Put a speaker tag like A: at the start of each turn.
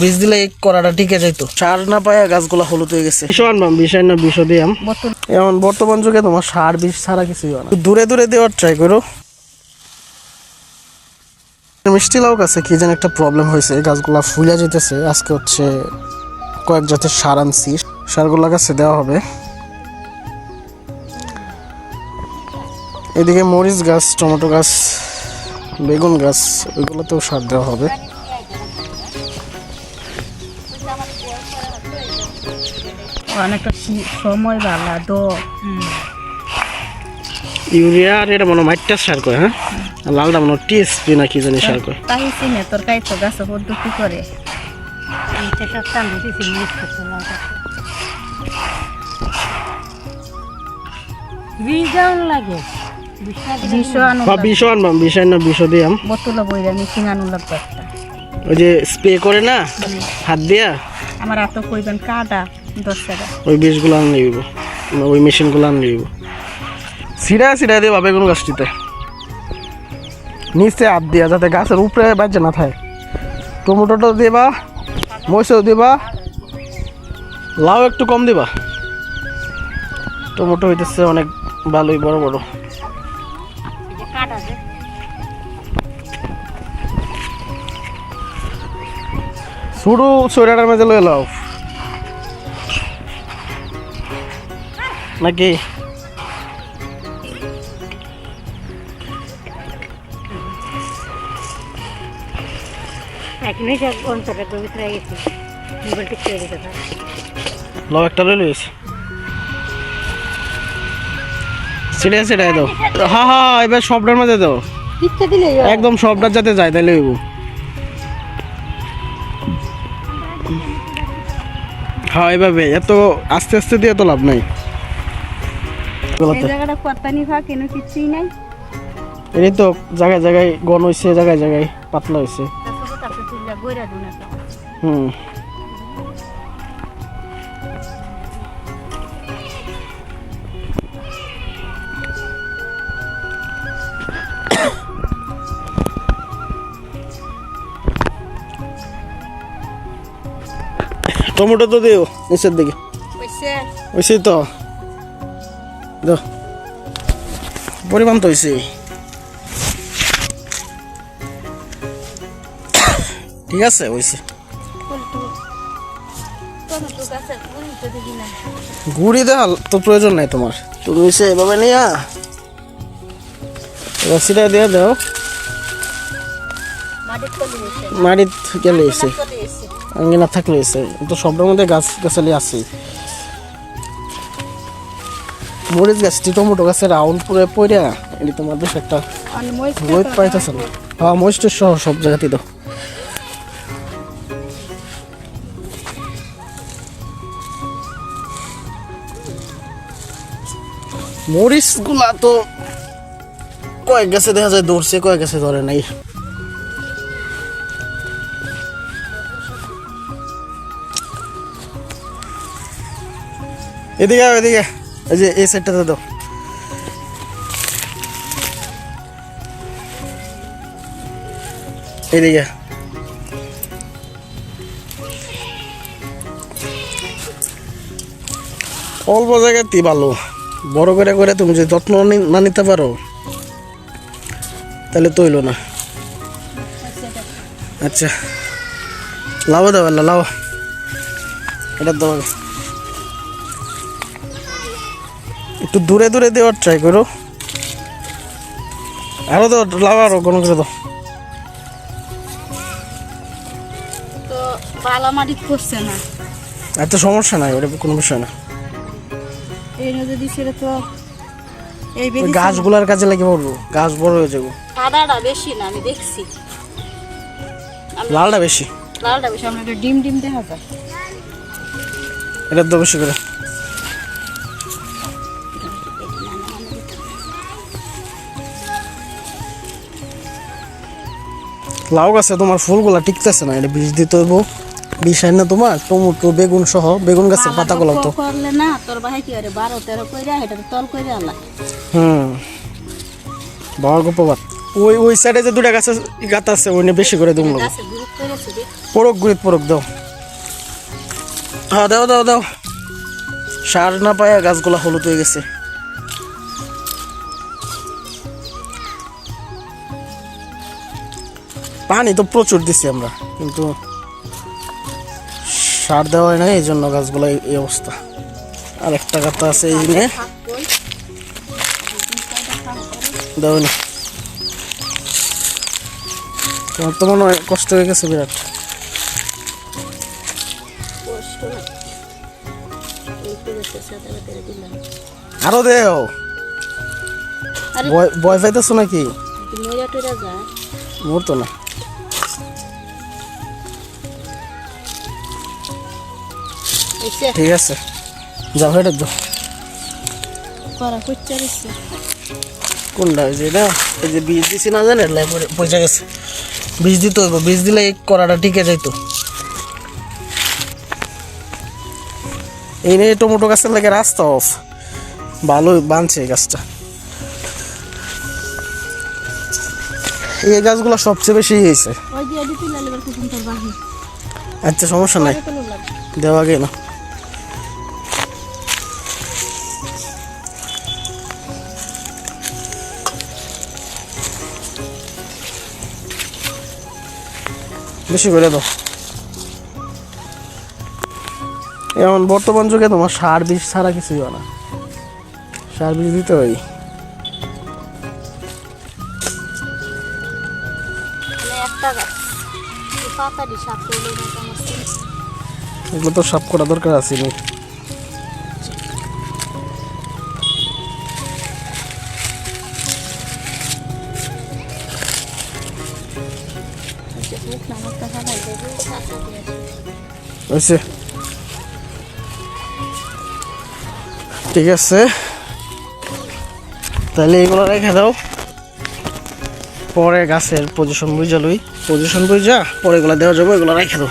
A: বীজ দিলে এই করাটা টিকে যাইতো, সার না পায়া গাছগুলা হলুদ হয়ে গেছে। বিষ আনবাম, বিষ আন না বিষ দিয়াম। এমন বর্তমান যুগে তোমার সার বিষ ছাড়া কিছুই হয় না। দূরে দূরে দেওয়ার ট্রাই করো। মিষ্টি লাউ গাছে কি যেন একটা প্রবলেম হয়েছে, গাছগুলা ফুলে যেতেছে। আজকে হচ্ছে কয়েক জাতের সার আনছি, সারগুলা গাছে দেওয়া হবে। এদিকে মরিচ গাছ, টমেটো গাছ, বেগুন গাছ, ওইগুলোতেও সার দেওয়া হবে।
B: অনেকটা সময় বালা দো
A: ইউরিয়া আর এটা মনে মাইটটা সার কয়, হ্যাঁ, লালটা মনে টিএসপি না কি জানি সার কয়।
B: তাই চিনে তোর কাই তো গাছ পদ্ধতি করে লাগে
A: বিষ আনবাম, বিষ আন না বিষ দিয়াম।
B: বোতলে বইরা মিশিং আনু লাগবে একটা।
A: ওই যে স্প্রে করে না হাত দিয়া,
B: আমার এত কইবেন কাটা 10 টাকা
A: ওই বিষগুলো আনলে দিব, ওই মেশিনগুলো আনলে দিব। সিরা সিরা দিয়ে বেগুন গাছটিতে নিচে হাত দিয়া, যাতে গাছের উপরে বাজে না থাকে। টমেটোটা দিবা, মরিচও দিবা, লাউ একটু কম দিবা। টমেটো হইতেছে অনেক ভালোই বড় বড়। শুরু সোয়েটারের মাঝে লয়ে লাও নাকি? লাও একটা লয়ে লইছি, সেটাই সেটাই দাও। হ্যাঁ হ্যাঁ, এবার সবটার মাঝে দাও, একদম সবটার যাতে যায় তাইলে হইব। হ্যাঁ, এভাবে এত আস্তে আস্তে দিয়ে তো লাভ নাই। এই তো জায়গায় জায়গায় গন হয়েছে, জায়গায় জায়গায় পাতলা হয়েছে। হুম, টমেটো তো দিও নিচের দিকে, ওইসে তো দাও, পরিমাণ তো হয়েছে। ঠিক আছে, হয়েছে। গুড়ি দেওয়া তো প্রয়োজন নাই তোমার, তুমি হয়েছে এভাবে নিয়া রসিটা দিয়ে দাও। মাটিত গেলে এসে আঙ্গিনা থাকলে এসে তো সবটার মধ্যে গাছ গাছালি আছে। মরিচ গাছটি টমেটো গাছের রাউন্ড পুরো পড়িয়া এটি তোমার বেশ একটা লোক পাইতেছে না। হ্যাঁ, মরিচ সহ সব জায়গাতে দাও। মরিচ গুলা তো কয়েক গাছে দেখা যায় ধরছে, কয়েক গাছে ধরে নাই। এদিকে এদিকে, এই যে এই সাইডটাতে দাও। এদিকে অল্প জায়গাতে ভালো, বড় করে করে তুমি যদি যত্ন না নিতে পারো তাহলে তো হইলো না। আচ্ছা, লাভ দাও, লাভ এটা দাও। একটু দূরে দূরে দেওয়ার ট্রাই করো। আরো দাও, লাভ আরো কোনো করে দাও।
B: তো বালা মাটি করছে না,
A: এত সমস্যা নাই, ওটা কোনো বিষয় না।
B: এই যদি সেটা তো এই
A: গাছগুলার কাজে লাগে পড়বো, গাছ বড় হয়ে যাবো।
B: সাদাটা বেশি না, আমি দেখছি
A: লালটা বেশি,
B: লালটা বেশি। আমরা একটা ডিম ডিম দেখা যায়,
A: এটা তো বেশি করে। লাউ গাছে তোমার ফুলগুলা টিকতেছে না, এটা বীজ দিতে হইব। বিষ আইন না তোমার টমেটো বেগুন সহ, বেগুন গাছের পাতাগুলো তো
B: করলে না তোর ভাই কি আরে 12-13 কইরা এটা তল কইরা আলা।
A: বাবার গোপবাদ। ওই সাইডে যে দুটা গাছ আছে ওই নিয়ে বেশি করে দুমলো
B: গাছে গুরুত্ব রয়েছে রে।
A: পরক দাও। হ্যাঁ দাও সার না পায়া গাছগুলা হলুদ হয়ে গেছে। পানি তো প্রচুর দিছি আমরা, কিন্তু সার দেওয়া হয় না, এই জন্য গাছগুলা এই অবস্থা। আর একটা গাতা আছে এই নিয়ে
B: থাক কই।
A: দেওয়া না। তোমার তো মনে হয় কষ্ট হয়ে গেছে বিরাট।
B: কষ্ট না। এই তো গেছে সাদা করে দিলাম।
A: আরো দেও।
B: আরে
A: ভয় পাইতেছো নাকি?
B: মেরা টেরা যায়।
A: মরতো না।
B: এসে
A: ঠিক আছে, যাও হেঁটে দাও।
B: করা করতে রয়েছে।
A: কোনটা ওই যে এটা? এই যে বীজ দিছি না জানেন, পয়সা গেছে। বীজ দিতে হইব, বীজ দিলে এই কড়াটা টিকে যাইতো। এই নিয়ে টমেটো গাছের লাগে রাস্তা অফ, ভালো বানছে এই গাছটা। এই গাছগুলো সবচেয়ে বেশি হয়েছে।
B: ওই যে এদিকে লালেবার কুকুম তোর বাহি।
A: আচ্ছা সমস্যা নাই,
B: পরে কোনো লাগবে।
A: দেওয়া গে না। বেশি করে দাও। এখন বর্তমান যুগে তোমার সার বীজ ছাড়া কিছুই হয় না, সার বীজ দিতে হয়।
B: মানে একটা গাছ। এই পাতাটি সাপ করলে না আমার ছিল।
A: এগুলো তো সাফ করা দরকার আছে নি।
B: যে বুক না মুখটা ফাটাই দেবে সাথে দিয়ে।
A: হয়েছে, ঠিক আছে, তাহলে এগুলো রেখে দাও। পরে গাছের পজিশন বুঝা পরে এগুলো দেওয়া যাবে, এগুলো রেখে দাও।